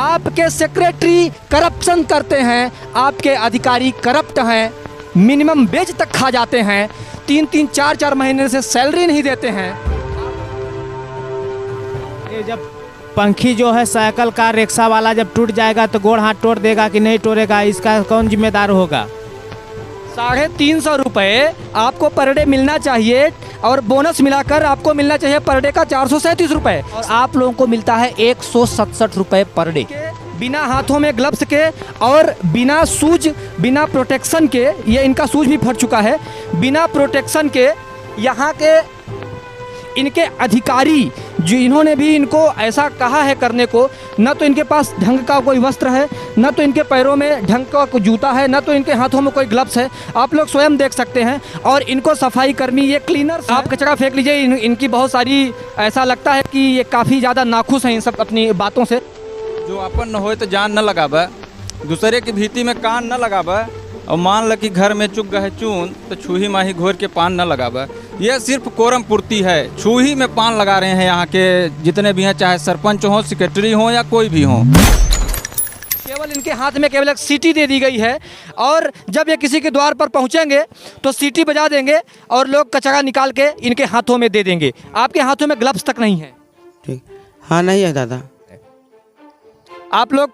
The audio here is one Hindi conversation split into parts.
आपके सेक्रेटरी करप्शन करते हैं, आपके अधिकारी करप्ट हैं, मिनिमम वेज तक खा जाते हैं, 3-3, 4-4 महीने से सैलरी नहीं देते हैं। ये जब पंखी जो है साइकिल का रिक्शा वाला जब टूट जाएगा तो गोड़ हाथ तोड़ देगा कि नहीं तोड़ेगा, इसका कौन जिम्मेदार होगा? 350 रुपये आपको पर डे मिलना चाहिए और बोनस मिलाकर आपको मिलना चाहिए पर डे का 437 रुपये, और आप लोगों को मिलता है 167 रुपये पर डे, बिना हाथों में ग्लव्स के और बिना शूज, बिना प्रोटेक्शन के। ये इनका शूज भी फट चुका है। बिना प्रोटेक्शन के यहाँ के इनके अधिकारी जो इन्होंने भी इनको ऐसा कहा है करने को, न तो इनके पास ढंग का कोई वस्त्र है, न तो इनके पैरों में ढंग का कोई जूता है, न तो इनके हाथों में कोई ग्लव्स है। आप लोग स्वयं देख सकते हैं। और इनको सफाई कर्मी, ये क्लीनर्स, आप कचरा फेंक लीजिए, इनकी बहुत सारी, ऐसा लगता है कि ये काफ़ी ज़्यादा नाखुश हैं इन सब अपनी बातों से। जो अपन न होए तो जान न लगाबे, दूसरे की भीति में कान न लगाबे, और मान ल कि घर में चुग गए चून तो छूही माही घोर के पान न लगाबे। यह सिर्फ कोरम पूर्ति है। छूही में पान लगा रहे हैं यहाँ के जितने भी हैं, चाहे सरपंच हो, सेक्रेटरी हो या कोई भी हो। केवल इनके हाथ में केवल एक सीटी दे दी गई है, और जब ये किसी के द्वार पर पहुँचेंगे तो सीटी बजा देंगे और लोग कचरा निकाल के इनके हाथों में दे देंगे। आपके हाथों में ग्लव्स तक नहीं है। ठीक, हाँ नहीं है दादा। आप लोग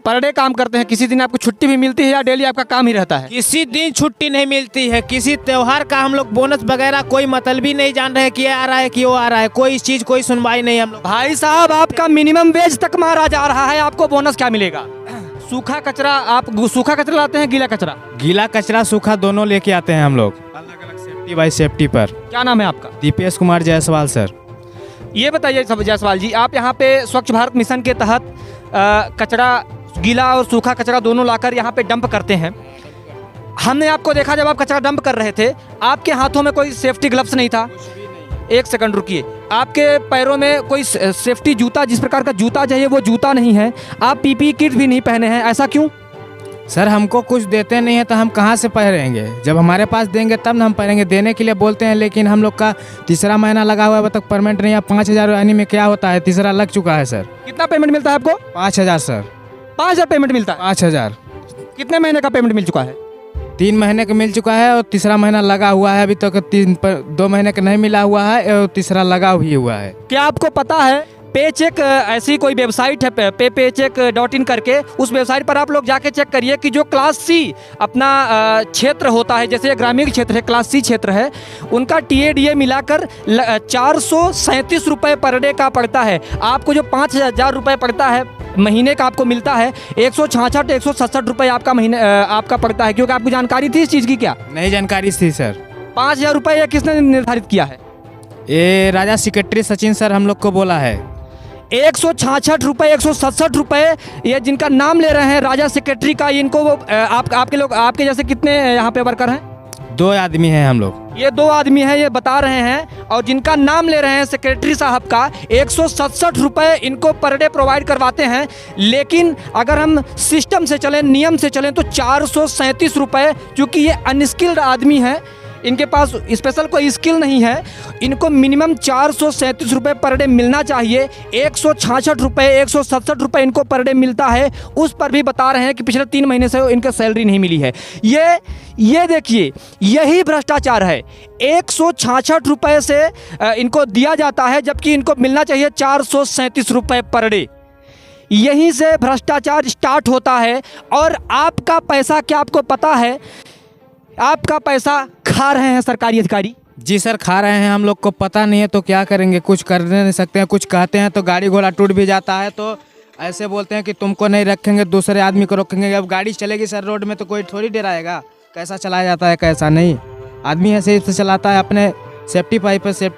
पर डे काम करते हैं, किसी दिन आपको छुट्टी भी मिलती है या डेली आपका काम ही रहता है? किसी दिन छुट्टी नहीं मिलती है, किसी त्योहार का हम लोग बोनस वगैरह कोई मतलब ही नहीं जान रहे हैं कि ये आ रहा है कि वो आ रहा है, कोई इस चीज़ कोई सुनवाई नहीं हम लोग। भाई साहब, आपका मिनिमम वेज तक मारा जा रहा है, आपको बोनस क्या मिलेगा? सूखा कचरा, आप सूखा कचरा लाते हैं, गीला कचरा? गीला कचरा सूखा दोनों लेके आते हैं हम लोग, अलग अलग सेफ्टी बाई सेफ्टी पर। क्या नाम है आपका? दीपेश कुमार जायसवाल सर। ये बताइए सब जायसवाल जी, आप यहाँ पे स्वच्छ भारत मिशन के तहत कचरा, गीला और सूखा कचरा दोनों लाकर यहाँ पे डंप करते हैं। हमने आपको देखा जब आप कचरा डंप कर रहे थे, आपके हाथों में कोई सेफ्टी ग्लव्स नहीं था। एक सेकंड रुकिए, आपके पैरों में कोई सेफ्टी जूता, जिस प्रकार का जूता चाहिए वो जूता नहीं है। आप पीपीई किट भी नहीं पहने हैं, ऐसा क्यों? सर हमको कुछ देते नहीं है तो हम कहाँ से पहनेंगे? जब हमारे पास देंगे तब ना हम पहनेंगे। देने के लिए बोलते हैं, लेकिन हम लोग का तीसरा महीना लगा हुआ है, अब तक पेमेंट नहीं है। 5,000 यानी में क्या होता है, तीसरा लग चुका है सर। कितना पेमेंट मिलता है आपको? 5,000 सर। 5,000 पेमेंट मिलता है? 5,000। कितने महीने का पेमेंट मिल चुका है? 3 महीने का मिल चुका है और तीसरा महीना लगा हुआ है। अभी तक 2 महीने का नहीं मिला हुआ है और तीसरा लगा भी हुआ है। क्या आपको पता है पे चेक ऐसी कोई वेबसाइट है, paycheck.in करके, उस वेबसाइट पर आप लोग जाके चेक करिए कि जो क्लास सी अपना क्षेत्र होता है, जैसे ग्रामीण क्षेत्र है, क्लास सी क्षेत्र है, उनका TADA मिलाकर 437 रुपये पर डे का पड़ता है। आपको जो 5,000 रुपये पड़ता है महीने का, आपको मिलता है 166-167 रुपये आपका महीने आपका पड़ता है। क्योंकि आपको जानकारी थी इस चीज़ की? क्या नहीं जानकारी थी सर। 5,000 रुपये ये किसने निर्धारित किया है? ये राजा सेक्रेटरी सचिन सर हम लोग को बोला है। 166 रुपये, 167 रुपये, ये जिनका नाम ले रहे हैं राजा सेक्रेटरी का, इनको वो आपके लोग, आपके जैसे कितने यहाँ पे वर्कर हैं? 2 आदमी हैं हम लोग। ये 2 आदमी हैं, ये बता रहे हैं, और जिनका नाम ले रहे हैं सेक्रेटरी साहब का, 167 रुपये इनको पर डे प्रोवाइड करवाते हैं। लेकिन अगर हम सिस्टम से चलें, नियम से चलें, तो 437 रुपये, क्योंकि ये अनस्किल्ड आदमी हैं, इनके पास स्पेशल कोई स्किल नहीं है, इनको मिनिमम 437 रुपये पर डे मिलना चाहिए। 166 रुपये, 167 रुपये इनको पर डे मिलता है। उस पर भी बता रहे हैं कि पिछले 3 महीने से इनको सैलरी नहीं मिली है। ये देखिए, यही भ्रष्टाचार है। 166 रुपये से इनको दिया जाता है, जबकि इनको मिलना चाहिए 437 रुपये पर डे। यहीं से भ्रष्टाचार स्टार्ट होता है। और आपका पैसा, क्या आपको पता है, आपका पैसा खा रहे हैं सरकारी अधिकारी? जी सर, खा रहे हैं। हम लोग को पता नहीं है तो क्या करेंगे, कुछ कर नहीं सकते हैं। कुछ कहते हैं तो गाड़ी घोड़ा टूट भी जाता है, तो ऐसे बोलते हैं कि तुमको नहीं रखेंगे, दूसरे आदमी को रखेंगे। अब गाड़ी चलेगी सर रोड में तो कोई थोड़ी डराएगा। कैसा चलाया जाता है, कैसा नहीं। आदमी ऐसे ही चलाता है, अपने सेफ्टी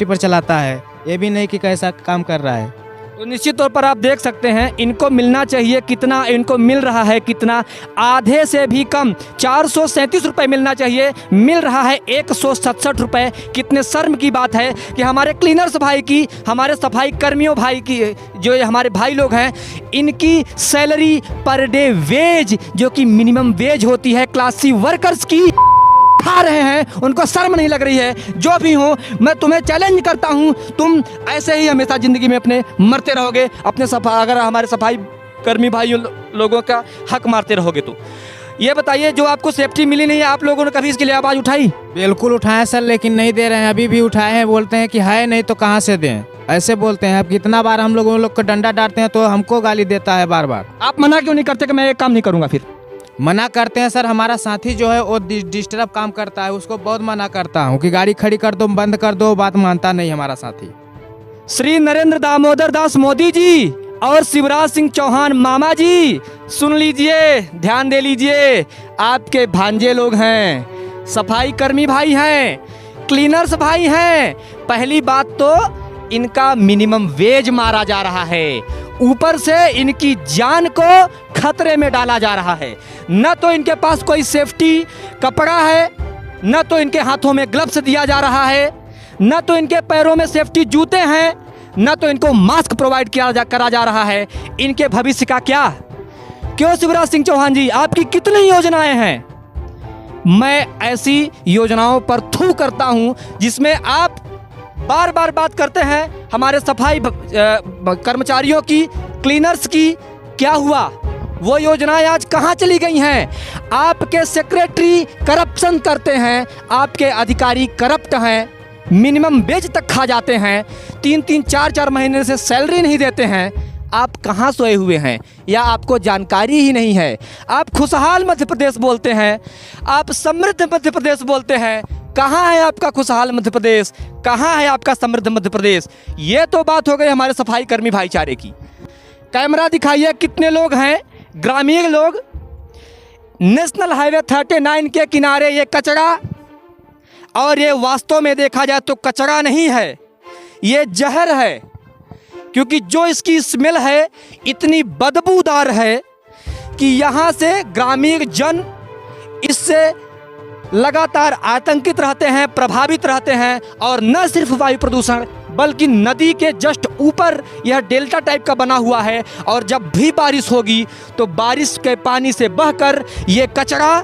पर चलाता है। ये भी नहीं कि कैसा काम कर रहा है। तो निश्चित तौर पर आप देख सकते हैं, इनको मिलना चाहिए कितना, इनको मिल रहा है कितना? आधे से भी कम, 437 रुपये मिलना चाहिए, मिल रहा है 167 रुपये। कितने शर्म की बात है कि हमारे क्लीनर्स भाई की, हमारे सफाई कर्मियों भाई की, जो हमारे भाई लोग हैं, इनकी सैलरी पर डे वेज, जो कि मिनिमम वेज होती है क्लास सी वर्कर्स की, खा रहे हैं। उनको शर्म नहीं लग रही है? जो भी हो, मैं तुम्हें चैलेंज करता हूं, तुम ऐसे ही हमेशा ज़िंदगी में अपने मरते रहोगे। अपने अगर हमारे सफाई कर्मी भाइयों लोगों का हक मारते रहोगे तो। ये बताइए, जो आपको सेफ्टी मिली नहीं है, आप लोगों ने कभी इसके लिए आवाज़ उठाई? बिल्कुल उठाए सर, लेकिन नहीं दे रहे हैं। अभी भी उठाए हैं, बोलते हैं कि है नहीं तो कहाँ से दें, ऐसे बोलते हैं। अब कितना बार हम लोग को डंडा डालते हैं तो हमको गाली देता है बार बार। आप मना क्यों नहीं करते कि मैं ये काम नहीं करूँगा? फिर मना करते हैं सर, हमारा साथी जो है वो डिस्टर्ब काम करता है, उसको बहुत मना करता हूँ कि गाड़ी खड़ी कर दो, बंद कर दो, बात मानता नहीं हमारा साथी। श्री नरेंद्र दामोदर दास मोदी जी और शिवराज सिंह चौहान मामा जी, सुन लीजिए, ध्यान दे लीजिए, आपके भांजे लोग हैं, सफाई कर्मी भाई हैं, क्लीनर्स भाई हैं। पहली बात तो इनका मिनिमम वेज मारा जा रहा है, ऊपर से इनकी जान को खतरे में डाला जा रहा है। न तो इनके पास कोई सेफ्टी कपड़ा है, न तो इनके हाथों में ग्लव्स दिया जा रहा है, न तो इनके पैरों में सेफ्टी जूते हैं, न तो इनको मास्क प्रोवाइड करा जा रहा है। इनके भविष्य का क्या? क्यों शिवराज सिंह चौहान जी, आपकी कितनी योजनाएं हैं? मैं ऐसी योजनाओं पर थू करता हूं जिसमें आप बार बार बात करते हैं हमारे सफाई कर्मचारियों की, क्लीनर्स की। क्या हुआ? वो योजनाएं आज कहां चली गई हैं? आपके सेक्रेटरी करप्शन करते हैं, आपके अधिकारी करप्ट हैं, मिनिमम वेज तक खा जाते हैं, 3-3 4-4 महीने से सैलरी नहीं देते हैं। आप कहाँ सोए हुए हैं या आपको जानकारी ही नहीं है? आप खुशहाल मध्य प्रदेश बोलते हैं, आप समृद्ध मध्य प्रदेश बोलते हैं। कहाँ है आपका खुशहाल मध्य प्रदेश? कहाँ है आपका समृद्ध मध्य प्रदेश? ये तो बात हो गई हमारे सफाई कर्मी भाईचारे की। कैमरा दिखाइए, कितने लोग हैं ग्रामीण लोग नेशनल हाईवे 39 के किनारे ये कचरा, और ये वास्तव में देखा जाए तो कचरा नहीं है, ये जहर है, क्योंकि जो इसकी स्मेल है इतनी बदबूदार है कि यहाँ से ग्रामीण जन इससे लगातार आतंकित रहते हैं, प्रभावित रहते हैं। और न सिर्फ वायु प्रदूषण, बल्कि नदी के जस्ट ऊपर यह डेल्टा टाइप का बना हुआ है, और जब भी बारिश होगी तो बारिश के पानी से बहकर ये कचरा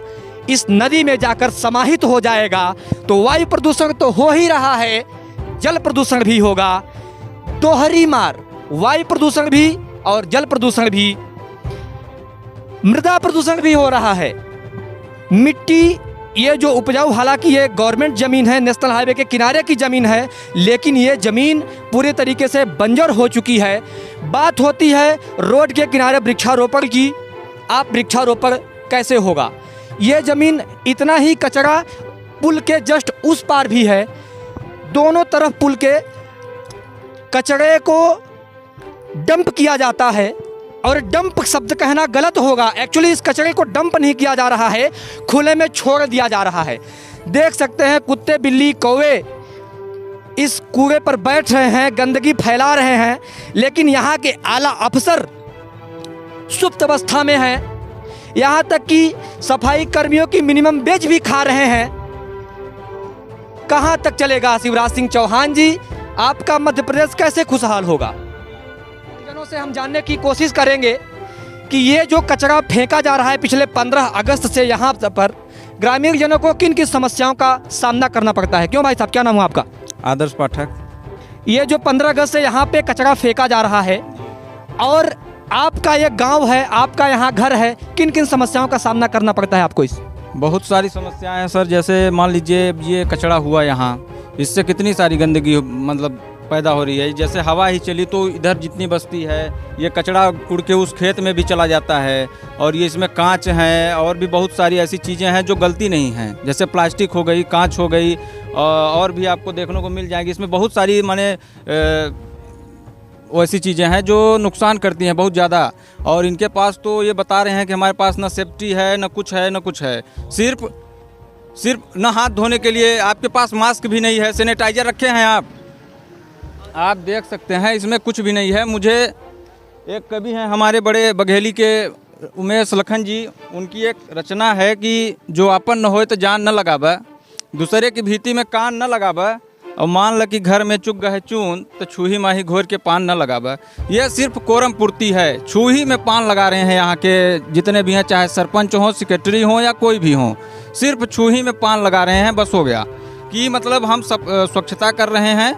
इस नदी में जाकर समाहित हो जाएगा। तो वायु प्रदूषण तो हो ही रहा है, जल प्रदूषण भी होगा। दोहरी मार, वायु प्रदूषण भी और जल प्रदूषण भी, मृदा प्रदूषण भी हो रहा है। मिट्टी ये जो उपजाऊ, हालांकि ये गवर्नमेंट ज़मीन है, नेशनल हाईवे के किनारे की ज़मीन है, लेकिन ये ज़मीन पूरे तरीके से बंजर हो चुकी है। बात होती है रोड के किनारे वृक्षारोपण की, आप वृक्षारोपण कैसे होगा? ये ज़मीन इतना ही कचरा, पुल के जस्ट उस पार भी है, दोनों तरफ पुल के कचरे को डंप किया जाता है। और डंप शब्द कहना गलत होगा, एक्चुअली इस कचरे को डंप नहीं किया जा रहा है, खुले में छोड़ दिया जा रहा है। देख सकते हैं कुत्ते, बिल्ली, कौवे इस कूड़े पर बैठ रहे हैं, गंदगी फैला रहे हैं, लेकिन यहाँ के आला अफसर सुप्त अवस्था में हैं। यहाँ तक कि सफाई कर्मियों की मिनिमम वेज भी खा रहे हैं। कहाँ तक चलेगा शिवराज सिंह चौहान जी? आपका मध्य प्रदेश कैसे खुशहाल होगा? जनों से हम जानने की कोशिश करेंगे कि ये जो कचरा फेंका जा रहा है पिछले 15 अगस्त से यहाँ पर ग्रामीण जनों को किन किन समस्याओं का सामना करना पड़ता है। क्यों भाई साहब, क्या नाम हुआ आपका? आदर्श पाठक। ये जो 15 अगस्त से यहाँ पे कचरा फेंका जा रहा है, और आपका ये गांव है, आपका यहाँ घर है, किन किन समस्याओं का सामना करना पड़ता है आपको? इस बहुत सारी समस्याएं हैं सर, जैसे मान लीजिए ये कचरा हुआ यहाँ, इससे कितनी सारी गंदगी मतलब पैदा हो रही है। जैसे हवा ही चली तो इधर जितनी बस्ती है ये कचरा उड़ के उस खेत में भी चला जाता है, और ये इसमें कांच है और भी बहुत सारी ऐसी चीज़ें हैं जो गलती नहीं हैं, जैसे प्लास्टिक हो गई, कांच हो गई, और भी आपको देखने को मिल जाएगी। इसमें बहुत सारी माने वैसी चीज़ें हैं जो नुकसान करती हैं बहुत ज़्यादा। और इनके पास तो ये बता रहे हैं कि हमारे पास ना सेफ्टी है, ना कुछ है, ना कुछ है, सिर्फ ना हाथ धोने के लिए आपके पास मास्क भी नहीं है, सैनिटाइजर रखे हैं आप देख सकते हैं, इसमें कुछ भी नहीं है। मुझे एक कवि हैं हमारे बड़े बघेली के उमेश लखन जी, उनकी एक रचना है कि जो अपन न होए तो जान न लगावे, दूसरे की भीति में कान न लगावे, और मान ल कि घर में चुग गए चून तो छूही माही घोर के पान न लगावे। यह सिर्फ कोरम पूर्ति है, छूही में पान लगा रहे हैं यहाँ के जितने भी हैं, चाहे सरपंच हों, सेक्रेटरी हों या कोई भी हों, सिर्फ छूही में पान लगा रहे हैं, बस हो गया। कि मतलब हम सब स्वच्छता कर रहे हैं,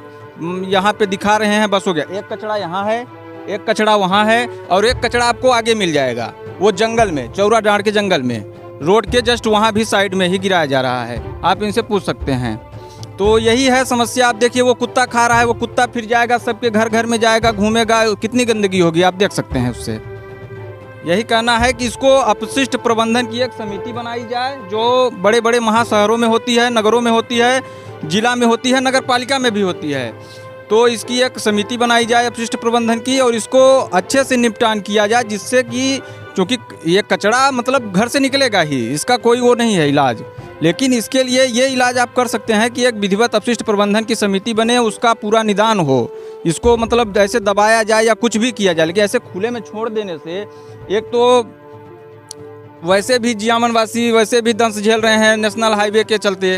यहाँ पे दिखा रहे हैं, बस हो गया। एक कचरा यहाँ है, एक कचड़ा वहाँ है और एक कचड़ा आपको आगे मिल जाएगा, वो जंगल में, चौरा डाँड़ के जंगल में, रोड के जस्ट वहाँ भी साइड में ही गिराया जा रहा है। आप इनसे पूछ सकते हैं। तो यही है समस्या। आप देखिए वो कुत्ता खा रहा है, वो कुत्ता फिर जाएगा सबके घर घर में जाएगा, घूमेगा, कितनी गंदगी होगी आप देख सकते हैं उससे। यही कहना है कि इसको अपशिष्ट प्रबंधन की एक समिति बनाई जाए, जो बड़े बड़े महाशहरों में होती है, नगरों में होती है, जिला में होती है, नगर पालिका में भी होती है। तो इसकी एक समिति बनाई जाए अपशिष्ट प्रबंधन की और इसको अच्छे से निपटान किया जाए, जिससे कि क्योंकि ये कचरा मतलब घर से निकलेगा ही, इसका कोई वो नहीं है इलाज। लेकिन इसके लिए ये इलाज आप कर सकते हैं कि एक विधिवत अपशिष्ट प्रबंधन की समिति बने, उसका पूरा निदान हो, इसको मतलब ऐसे दबाया जाए या कुछ भी किया जाए। लेकिन ऐसे खुले में छोड़ देने से एक तो वैसे भी जियामनवासी वैसे भी दंश झेल रहे हैं नेशनल हाईवे के चलते,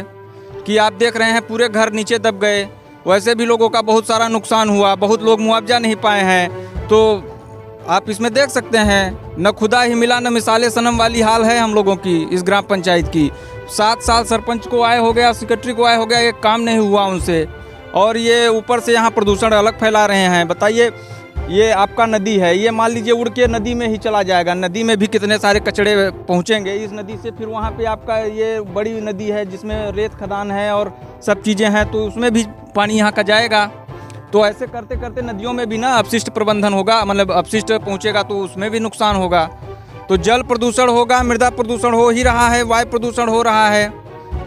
कि आप देख रहे हैं पूरे घर नीचे दब गए, वैसे भी लोगों का बहुत सारा नुकसान हुआ, बहुत लोग मुआवजा नहीं पाए हैं। तो आप इसमें देख सकते हैं, न खुदा ही मिला न मिसाले सनम वाली हाल है हम लोगों की इस ग्राम पंचायत की। 7 साल सरपंच को आए हो गया, सेक्रेटरी को आए हो गया, एक काम नहीं हुआ उनसे, और ये ऊपर से यहाँ प्रदूषण अलग फैला रहे हैं। बताइए, ये आपका नदी है, ये मान लीजिए उड़ के नदी में ही चला जाएगा, नदी में भी कितने सारे कचड़े पहुँचेंगे इस नदी से। फिर वहाँ पे आपका ये बड़ी नदी है जिसमें रेत खदान है और सब चीज़ें हैं, तो उसमें भी पानी यहाँ का जाएगा। तो ऐसे करते करते नदियों में भी ना अपशिष्ट प्रबंधन होगा, मतलब अपशिष्ट पहुँचेगा तो उसमें भी नुकसान होगा। तो जल प्रदूषण होगा, मृदा प्रदूषण हो ही रहा है, वायु प्रदूषण हो रहा है,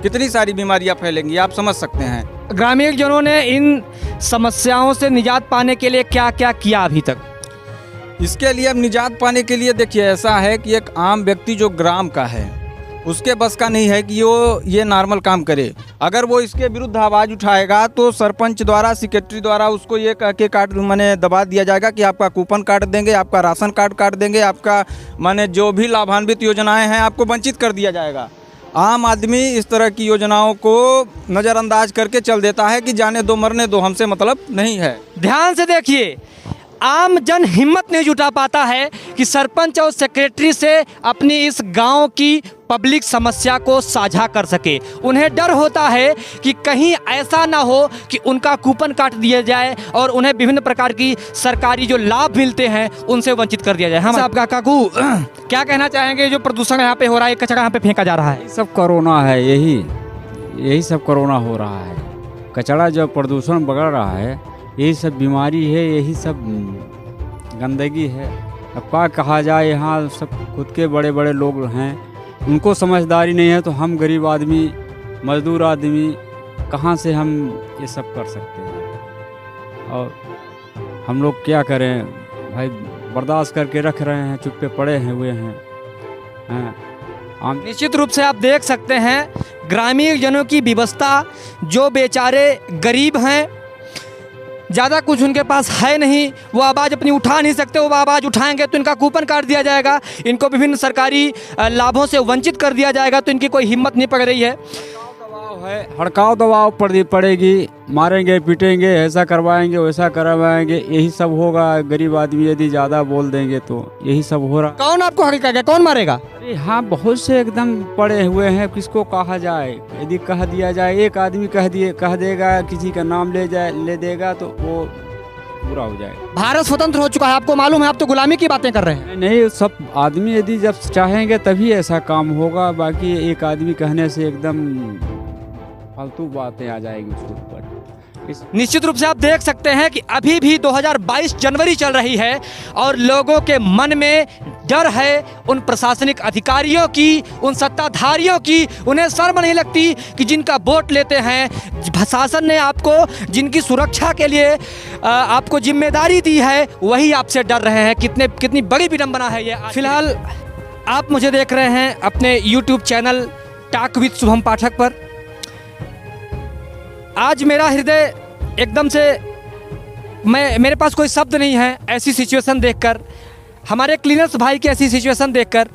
कितनी सारी बीमारियाँ फैलेंगी आप समझ सकते हैं। ग्रामीण जनों ने इन समस्याओं से निजात पाने के लिए क्या क्या किया अभी तक? इसके लिए अब निजात पाने के लिए देखिए ऐसा है कि एक आम व्यक्ति जो ग्राम का है उसके बस का नहीं है कि वो ये नॉर्मल काम करे। अगर वो इसके विरुद्ध आवाज़ उठाएगा तो सरपंच द्वारा, सेक्रेटरी द्वारा उसको ये कह के माने दबा दिया जाएगा कि आपका कूपन काट देंगे, आपका राशन कार्ड काट देंगे, आपका माने जो भी लाभान्वित योजनाएं हैं आपको वंचित कर दिया जाएगा। आम आदमी इस तरह की योजनाओं को नज़रअंदाज करके चल देता है कि जाने दो, मरने दो, हमसे मतलब नहीं है। ध्यान से देखिए, आम जन हिम्मत नहीं जुटा पाता है कि सरपंच और सेक्रेटरी से अपनी इस गांव की पब्लिक समस्या को साझा कर सके। उन्हें डर होता है कि कहीं ऐसा ना हो कि उनका कूपन काट दिया जाए और उन्हें विभिन्न प्रकार की सरकारी जो लाभ मिलते हैं उनसे वंचित कर दिया जाए। हम आपका काकू क्या कहना चाहेंगे, जो प्रदूषण यहाँ पे हो रहा है, कचरा यहाँ पे फेंका जा रहा है? सब कोरोना है, यही सब कोरोना हो रहा है। कचरा जो प्रदूषण बढ़ रहा है, यही सब बीमारी है, यही सब गंदगी है। अब क्या कहा जाए, यहाँ सब खुद के बड़े बड़े लोग हैं, उनको समझदारी नहीं है, तो हम गरीब आदमी, मजदूर आदमी कहाँ से हम ये सब कर सकते हैं? और हम लोग क्या करें भाई, बर्दाश्त करके रख रहे हैं, चुप्पे पड़े हैं हुए हैं। निश्चित रूप से आप देख सकते हैं ग्रामीण जनों की व्यवस्था, जो बेचारे गरीब हैं, ज़्यादा कुछ उनके पास है नहीं, वो आवाज़ अपनी उठा नहीं सकते, वो आवाज़ उठाएंगे तो इनका कूपन काट दिया जाएगा, इनको विभिन्न सरकारी लाभों से वंचित कर दिया जाएगा, तो इनकी कोई हिम्मत नहीं पड़ रही है। हड़काव दबाव पड़ेगी, मारेंगे पीटेंगे, ऐसा करवाएंगे वैसा करवाएंगे, यही सब होगा। गरीब आदमी यदि ज़्यादा बोल देंगे तो यही सब हो रहा। कौन आपको हड़काएगा, कौन मारेगा? अरे हाँ, बहुत से एकदम पड़े हुए हैं, किसको कहा जाए। यदि कह दिया जाए, एक आदमी कह देगा, किसी का नाम ले देगा तो वो बुरा हो जाएगा। भारत स्वतंत्र हो चुका है, आपको मालूम है, आप तो गुलामी की बातें कर रहे हैं। नहीं, सब आदमी यदि जब चाहेंगे तभी ऐसा काम होगा, बाकी एक आदमी कहने से एकदम फालतू बातें आ जाएगी उसके ऊपर। निश्चित रूप से आप देख सकते हैं कि अभी भी 2022 जनवरी चल रही है और लोगों के मन में डर है उन प्रशासनिक अधिकारियों की, उन सत्ताधारियों की। उन्हें शर्म नहीं लगती कि जिनका वोट लेते हैं, प्रशासन ने आपको जिनकी सुरक्षा के लिए आपको जिम्मेदारी दी है, वही आपसे डर रहे हैं। कितनी बड़ी विडंबना है ये। फिलहाल आप मुझे देख रहे हैं अपने YouTube channel talk with Shubham Pathak पर। आज मेरा हृदय एकदम से, मेरे पास कोई शब्द नहीं है ऐसी सिचुएशन देखकर, हमारे क्लीनर्स भाई की ऐसी सिचुएशन देखकर।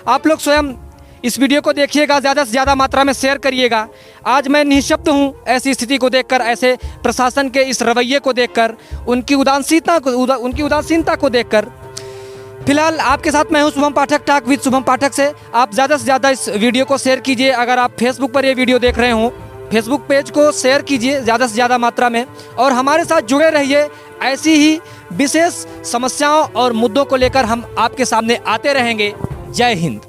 आप लोग स्वयं इस वीडियो को देखिएगा, ज़्यादा से ज़्यादा मात्रा में शेयर करिएगा। आज मैं निःशब्द हूँ ऐसी स्थिति को देखकर, ऐसे प्रशासन के इस रवैये को देखकर, उनकी उदासीनता को देखकर। फिलहाल आपके साथ मैं हूँ शुभम पाठक, टॉक विद शुभम पाठक से। आप ज़्यादा से ज़्यादा इस वीडियो को शेयर कीजिए। अगर आप फेसबुक पर ये वीडियो देख रहे हो फेसबुक पेज को शेयर कीजिए ज़्यादा से ज़्यादा मात्रा में और हमारे साथ जुड़े रहिए। ऐसी ही विशेष समस्याओं और मुद्दों को लेकर हम आपके सामने आते रहेंगे। जय हिंद।